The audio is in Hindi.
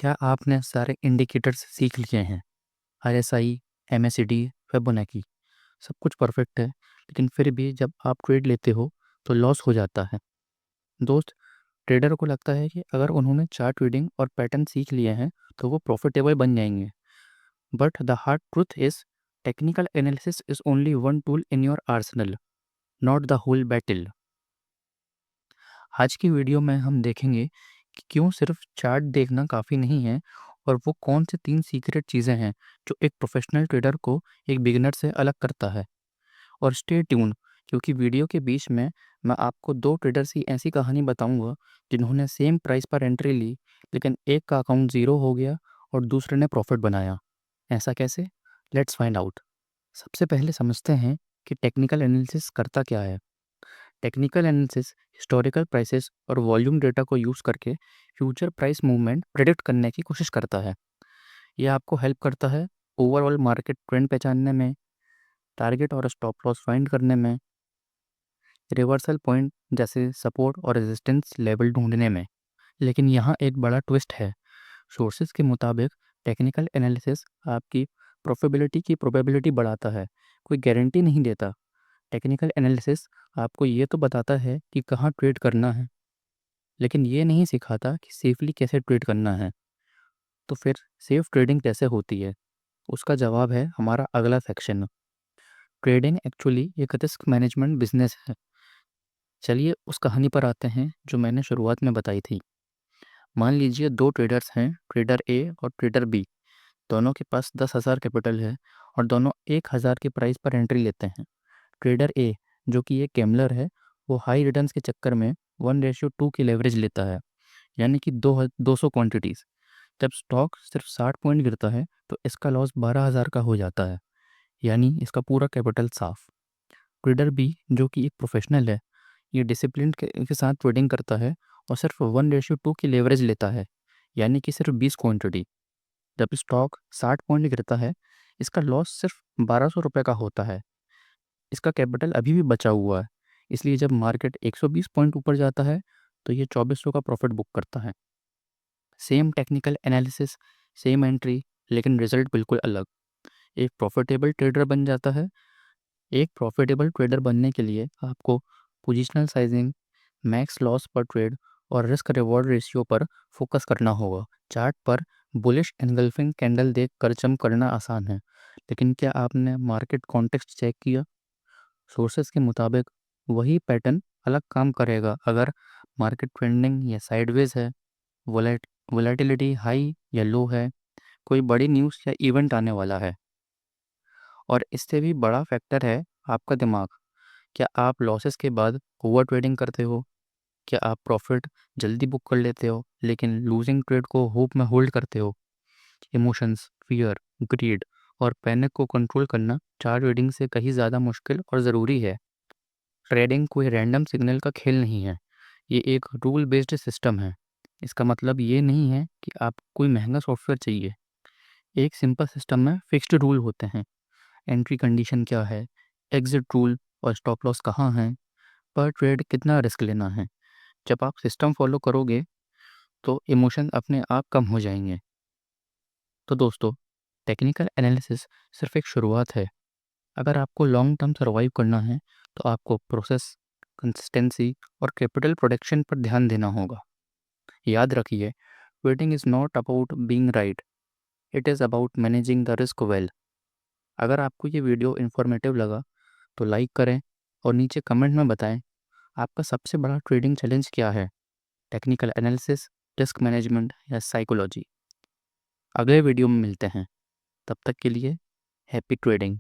क्या आपने सारे इंडिकेटर्स सीख लिए हैं? आरएसआई, एमएसीडी, फिबोनाची सब कुछ परफेक्ट है, लेकिन फिर भी जब आप ट्रेड लेते हो तो लॉस हो जाता है। दोस्त, ट्रेडर को लगता है कि अगर उन्होंने चार्ट रीडिंग और पैटर्न सीख लिए हैं तो वो प्रॉफिटेबल बन जाएंगे। But the hard truth is technical analysis is only one tool in your arsenal, not the whole battle. आज की वीडियो में हम देखेंगे कि क्यों सिर्फ चार्ट देखना काफ़ी नहीं है और वो कौन से 3 सीक्रेट चीज़ें हैं जो एक प्रोफेशनल ट्रेडर को एक बिगिनर से अलग करता है। और स्टे ट्यून, क्योंकि वीडियो के बीच में मैं आपको 2 ट्रेडर्स की ऐसी कहानी बताऊंगा जिन्होंने सेम प्राइस पर एंट्री ली, लेकिन एक का अकाउंट ज़ीरो हो गया और दूसरे ने प्रॉफिट बनाया। ऐसा कैसे? Let's find out. सबसे पहले समझते हैं कि टेक्निकल एनालिसिस करता क्या है। टेक्निकल एनालिसिस हिस्टोरिकल प्राइसेस और वॉल्यूम डेटा को यूज़ करके फ्यूचर प्राइस मूवमेंट प्रेडिक्ट करने की कोशिश करता है। यह आपको हेल्प करता है ओवरऑल मार्केट ट्रेंड पहचानने में, टारगेट और स्टॉप लॉस फाइंड करने में, रिवर्सल पॉइंट जैसे सपोर्ट और रेजिस्टेंस लेवल ढूंढने में। लेकिन यहाँ एक बड़ा ट्विस्ट है। सोर्सेज के मुताबिक टेक्निकल एनालिसिस आपकी प्रॉफिटेबिलिटी की प्रोबेबिलिटी बढ़ाता है, कोई गारंटी नहीं देता। टेक्निकल एनालिसिस आपको ये तो बताता है कि कहाँ ट्रेड करना है, लेकिन ये नहीं सिखाता कि सेफली कैसे ट्रेड करना है। तो फिर सेफ ट्रेडिंग कैसे होती है? उसका जवाब है हमारा अगला सेक्शन। ट्रेडिंग एक्चुअली एक रिस्क मैनेजमेंट बिजनेस है। चलिए उस कहानी पर आते हैं जो मैंने शुरुआत में बताई थी। मान लीजिए 2 ट्रेडर्स हैं, ट्रेडर ए और ट्रेडर बी। दोनों के पास 10,000 कैपिटल है और दोनों 1,000 की प्राइस पर एंट्री लेते हैं। ट्रेडर ए, जो कि एक गैम्बलर है, वो हाई रिटर्न्स के चक्कर में 1:2 की लेवरेज लेता है, यानी कि 200 क्वांटिटीज़। जब स्टॉक सिर्फ 60 पॉइंट गिरता है तो इसका लॉस 12,000 का हो जाता है, यानी इसका पूरा कैपिटल साफ। ट्रेडर बी, जो कि एक प्रोफेशनल है, ये डिसिप्लिन के साथ ट्रेडिंग करता है और सिर्फ 1:2 की लेवरेज लेता है, यानी कि सिर्फ 20 क्वांटिटी। जब स्टॉक 60 पॉइंट गिरता है, इसका लॉस सिर्फ 1200 रुपये का होता है। इसका कैपिटल अभी भी बचा हुआ है, इसलिए जब मार्केट 120 पॉइंट ऊपर जाता है तो ये 2400 का प्रॉफिट बुक करता है। Same technical analysis, same entry, लेकिन रिजल्ट बिल्कुल अलग। एक प्रॉफिटेबल ट्रेडर बन जाता है। एक प्रॉफिटेबल ट्रेडर बनने के लिए आपको पोजिशनल साइजिंग, मैक्स लॉस पर ट्रेड और रिस्क रिवॉर्ड रेशियो पर फोकस करना होगा। चार्ट पर बुलिश एनगल्फिंग कैंडल देख कर जंप करना आसान है, लेकिन क्या आपने मार्केट कॉन्टेक्स्ट चेक किया? सोर्सेस के मुताबिक वही पैटर्न अलग काम करेगा अगर मार्केट ट्रेंडिंग या साइडवेज है, वोलेटिलिटी हाई या लो है, कोई बड़ी न्यूज़ या इवेंट आने वाला है। और इससे भी बड़ा फैक्टर है आपका दिमाग। क्या आप लॉसेस के बाद ओवर ट्रेडिंग करते हो? क्या आप प्रॉफिट जल्दी बुक कर लेते हो लेकिन लूजिंग ट्रेड को होप में होल्ड करते हो? इमोशंस, फियर, ग्रीड और पैनिक को कंट्रोल करना चार्ट रीडिंग से कहीं ज़्यादा मुश्किल और ज़रूरी है। ट्रेडिंग कोई रैंडम सिग्नल का खेल नहीं है, ये एक रूल बेस्ड सिस्टम है। इसका मतलब ये नहीं है कि आप कोई महंगा सॉफ्टवेयर चाहिए। एक सिंपल सिस्टम में फिक्स्ड रूल होते हैं। एंट्री कंडीशन क्या है, एग्जिट रूल और स्टॉप लॉस कहाँ हैं, पर ट्रेड कितना रिस्क लेना है। जब आप सिस्टम फॉलो करोगे तो इमोशन अपने आप कम हो जाएंगे। तो दोस्तों, टेक्निकल एनालिसिस सिर्फ एक शुरुआत है। अगर आपको लॉन्ग टर्म सर्वाइव करना है तो आपको प्रोसेस, कंसिस्टेंसी और कैपिटल प्रोटेक्शन पर ध्यान देना होगा। याद रखिए, trading is not about being right, it is about managing the risk well. अगर आपको ये वीडियो इन्फॉर्मेटिव लगा तो लाइक करें और नीचे कमेंट में बताएं आपका सबसे बड़ा ट्रेडिंग चैलेंज क्या है, टेक्निकल एनालिसिस, रिस्क मैनेजमेंट या साइकोलॉजी। अगले वीडियो में मिलते हैं, तब तक के लिए हैप्पी ट्रेडिंग।